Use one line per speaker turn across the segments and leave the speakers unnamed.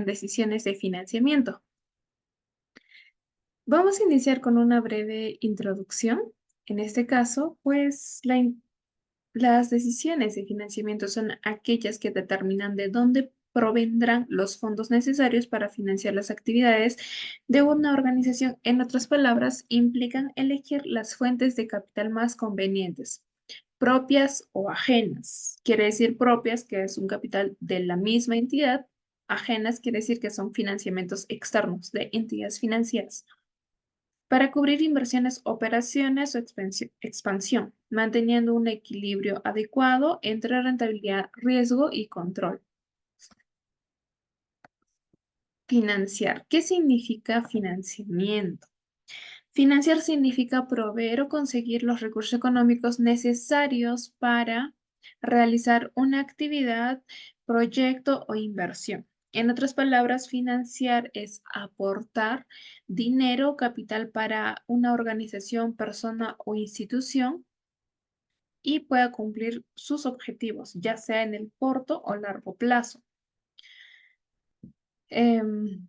decisiones de financiamiento. Vamos a iniciar con una breve introducción. En este caso, pues las decisiones de financiamiento son aquellas que determinan de dónde provendrán los fondos necesarios para financiar las actividades de una organización. En otras palabras, implican elegir las fuentes de capital más convenientes, propias o ajenas. Quiere decir propias, que es un capital de la misma entidad. Ajenas quiere decir que son financiamientos externos de entidades financieras para cubrir inversiones, operaciones o expansión, manteniendo un equilibrio adecuado entre rentabilidad, riesgo y control. Financiar. ¿Qué significa financiamiento? Financiar significa proveer o conseguir los recursos económicos necesarios para realizar una actividad, proyecto o inversión. En otras palabras, financiar es aportar dinero o capital para una organización, persona o institución y pueda cumplir sus objetivos, ya sea en el corto o largo plazo. Em,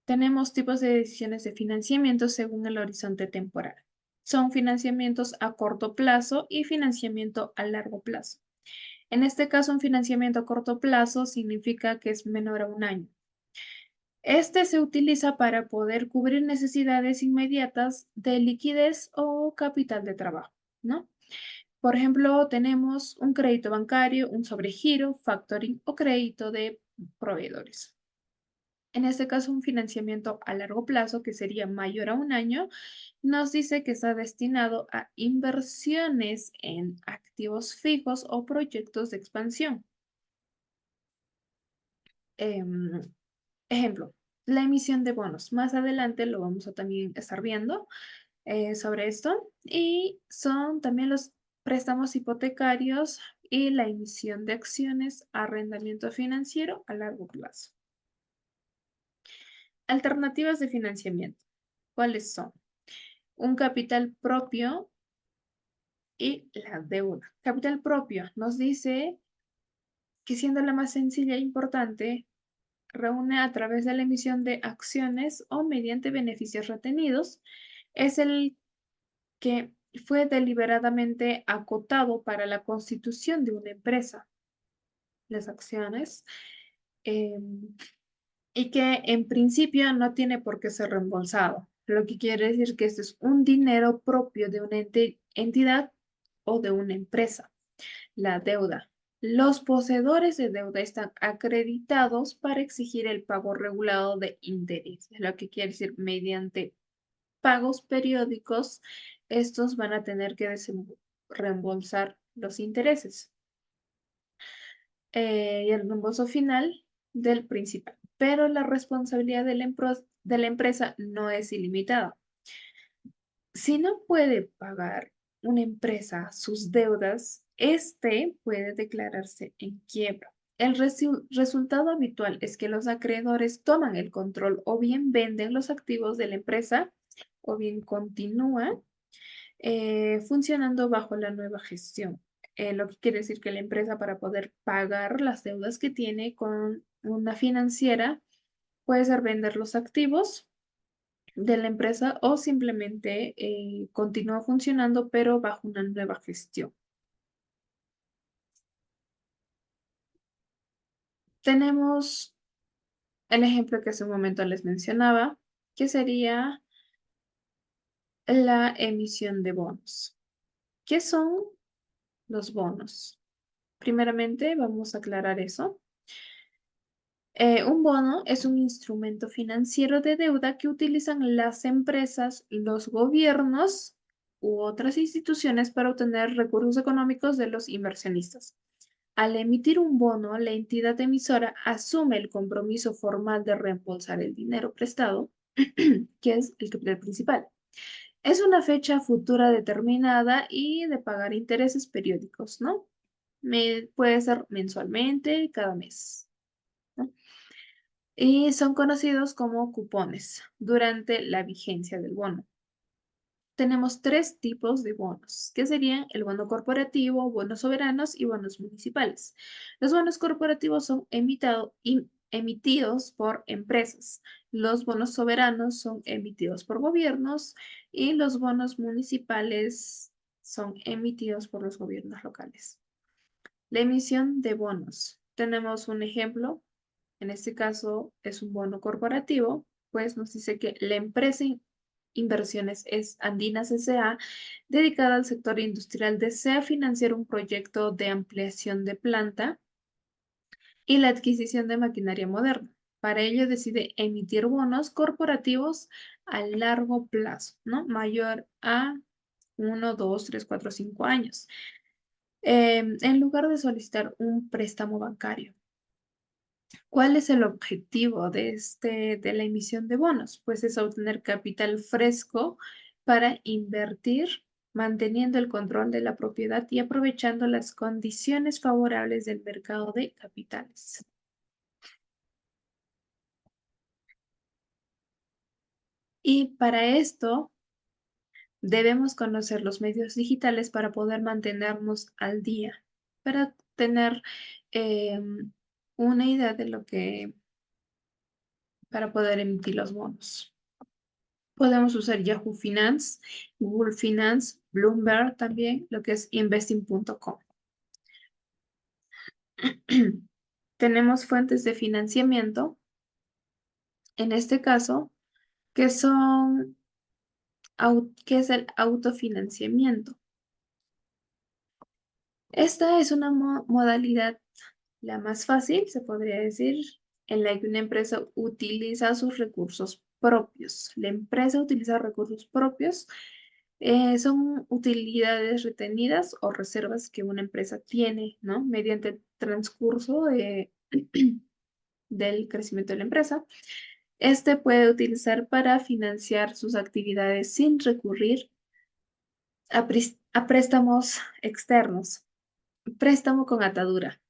Tenemos tipos de decisiones de financiamiento según el horizonte temporal. Son financiamientos a corto plazo y financiamiento a largo plazo. En este caso, un financiamiento a corto plazo significa que es menor a un año. Este se utiliza para poder cubrir necesidades inmediatas de liquidez o capital de trabajo, ¿no? Por ejemplo, tenemos un crédito bancario, un sobregiro, factoring o crédito de proveedores. En este caso, un financiamiento a largo plazo, que sería mayor a un año, nos dice que está destinado a inversiones en activos fijos o proyectos de expansión. Em, Ejemplo, la emisión de bonos. Más adelante lo vamos a también estar viendo sobre esto. Y son también los préstamos hipotecarios y la emisión de acciones, arrendamiento financiero a largo plazo. Alternativas de financiamiento. ¿Cuáles son? Un capital propio y la deuda. Capital propio nos dice que, siendo la más sencilla e importante, reúne a través de la emisión de acciones o mediante beneficios retenidos. Es el que fue deliberadamente acotado para la constitución de una empresa, las acciones, em, y que en principio no tiene por qué ser reembolsado, lo que quiere decir que este es un dinero propio de una entidad o de una empresa. La deuda. Los poseedores de deuda están acreditados para exigir el pago regulado de intereses, lo que quiere decir mediante pagos periódicos, estos van a tener que reembolsar los intereses y el reembolso final del principal. Pero la responsabilidad de la empresa no es ilimitada. Si no puede pagar una empresa sus deudas, este puede declararse en quiebra. El resultado habitual es que los acreedores toman el control o bien venden los activos de la empresa o bien continúan funcionando bajo la nueva gestión. Lo que quiere decir que la empresa, para poder pagar las deudas que tiene con una financiera, puede ser vender los activos de la empresa o simplemente continúa funcionando pero bajo una nueva gestión. Tenemos el ejemplo que hace un momento les mencionaba, que sería la emisión de bonos. ¿Qué son los bonos? Primeramente, vamos a aclarar eso. Un bono es un instrumento financiero de deuda que utilizan las empresas, los gobiernos u otras instituciones para obtener recursos económicos de los inversionistas. Al emitir un bono, la entidad emisora asume el compromiso formal de reembolsar el dinero prestado, que es el capital principal. Es una fecha futura determinada y de pagar intereses periódicos, ¿no? Puede ser mensualmente, cada mes, ¿no? Y son conocidos como cupones durante la vigencia del bono. Tenemos tres tipos de bonos, que serían el bono corporativo, bonos soberanos y bonos municipales. Los bonos corporativos son emitidos por empresas. Los bonos soberanos son emitidos por gobiernos y los bonos municipales son emitidos por los gobiernos locales. La emisión de bonos. Tenemos un ejemplo. En este caso es un bono corporativo, pues nos dice que la empresa Inversiones es Andinas S.A., dedicada al sector industrial, desea financiar un proyecto de ampliación de planta y la adquisición de maquinaria moderna. Para ello decide emitir bonos corporativos a largo plazo, ¿no? Mayor a 1, 2, 3, 4, 5 años, en lugar de solicitar un préstamo bancario. ¿Cuál es el objetivo de la emisión de bonos? Pues es obtener capital fresco para invertir, manteniendo el control de la propiedad y aprovechando las condiciones favorables del mercado de capitales. Y para esto debemos conocer los medios digitales para poder mantenernos al día, para tener una idea de para poder emitir los bonos. Podemos usar Yahoo Finance, Google Finance, Bloomberg también, lo que es investing.com. Tenemos fuentes de financiamiento, en este caso, que son, que es el autofinanciamiento. Esta es una modalidad la más fácil, se podría decir, en la que una empresa utiliza sus recursos propios. La empresa utiliza recursos propios, son utilidades retenidas o reservas que una empresa tiene, ¿no? Mediante el transcurso del crecimiento de la empresa. Este puede utilizar para financiar sus actividades sin recurrir a préstamos externos. Préstamo con atadura.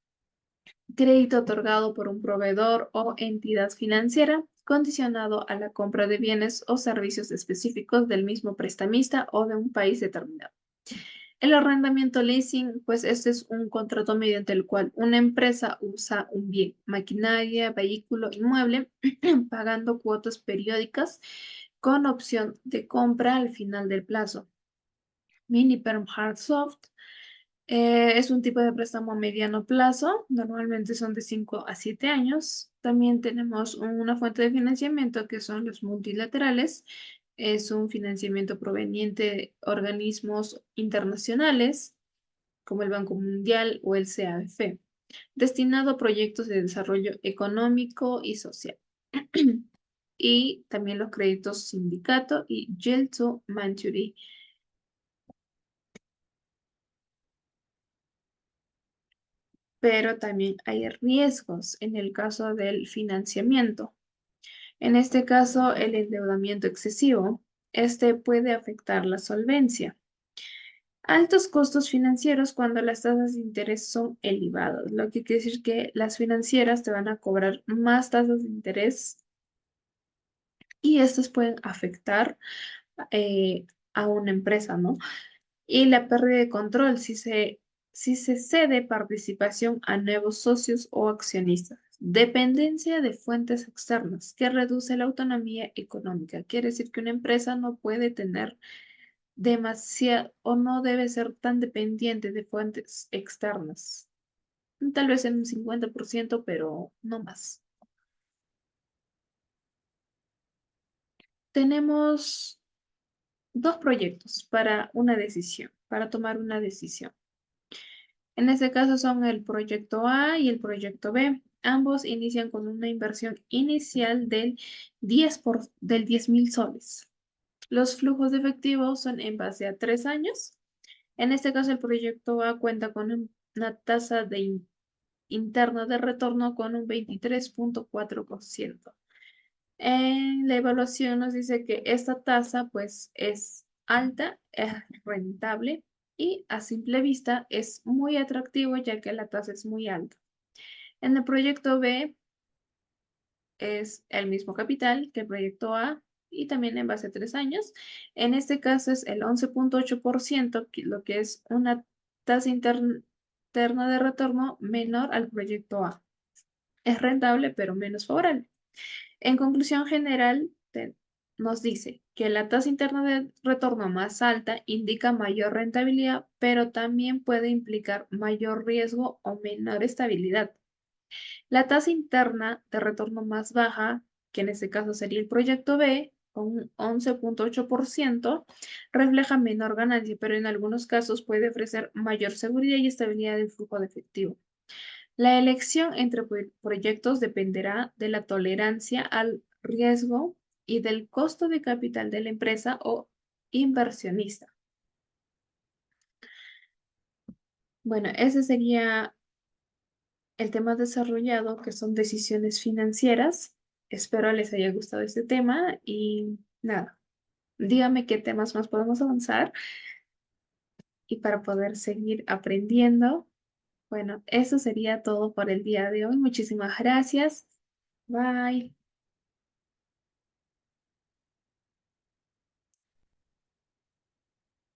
Crédito otorgado por un proveedor o entidad financiera, condicionado a la compra de bienes o servicios específicos del mismo prestamista o de un país determinado. El arrendamiento leasing, pues este es un contrato mediante el cual una empresa usa un bien, maquinaria, vehículo, inmueble, pagando cuotas periódicas con opción de compra al final del plazo. Mini Perm Hard Soft, es un tipo de préstamo a mediano plazo, normalmente son de 5 a 7 años. También tenemos una fuente de financiamiento que son los multilaterales. Es un financiamiento proveniente de organismos internacionales como el Banco Mundial o el CAF, destinado a proyectos de desarrollo económico y social. Y también los créditos sindicato y Yield to Maturity. Pero también hay riesgos en el caso del financiamiento. En este caso, el endeudamiento excesivo, este puede afectar la solvencia. Altos costos financieros cuando las tasas de interés son elevadas, lo que quiere decir que las financieras te van a cobrar más tasas de interés y estas pueden afectar eh, a una empresa, ¿no? Y la pérdida de control si se cede participación a nuevos socios o accionistas. Dependencia de fuentes externas que reduce la autonomía económica. Quiere decir que una empresa no puede tener demasiado o no debe ser tan dependiente de fuentes externas. Tal vez en un 50%, pero no más. Tenemos dos proyectos para una decisión, para tomar una decisión. En este caso son el proyecto A y el proyecto B. Ambos inician con una inversión inicial del 10.000 soles. Los flujos de efectivo son en base a 3 años. En este caso el proyecto A cuenta con una tasa interna de retorno con un 23,4%. En la evaluación nos dice que esta tasa pues es alta, es rentable y a simple vista es muy atractivo ya que la tasa es muy alta. En el proyecto B es el mismo capital que el proyecto A y también en base a 3 años. En este caso es el 11,8%, lo que es una tasa interna de retorno menor al proyecto A. Es rentable, pero menos favorable. En conclusión general, nos dice que la tasa interna de retorno más alta indica mayor rentabilidad, pero también puede implicar mayor riesgo o menor estabilidad. La tasa interna de retorno más baja, que en este caso sería el proyecto B, con un 11,8%, refleja menor ganancia, pero en algunos casos puede ofrecer mayor seguridad y estabilidad del flujo de efectivo. La elección entre proyectos dependerá de la tolerancia al riesgo y del costo de capital de la empresa o inversionista. Bueno, ese sería el tema desarrollado, que son decisiones financieras. Espero les haya gustado este tema y nada, dígame qué temas más podemos avanzar y para poder seguir aprendiendo. Bueno, eso sería todo por el día de hoy. Muchísimas gracias. Bye.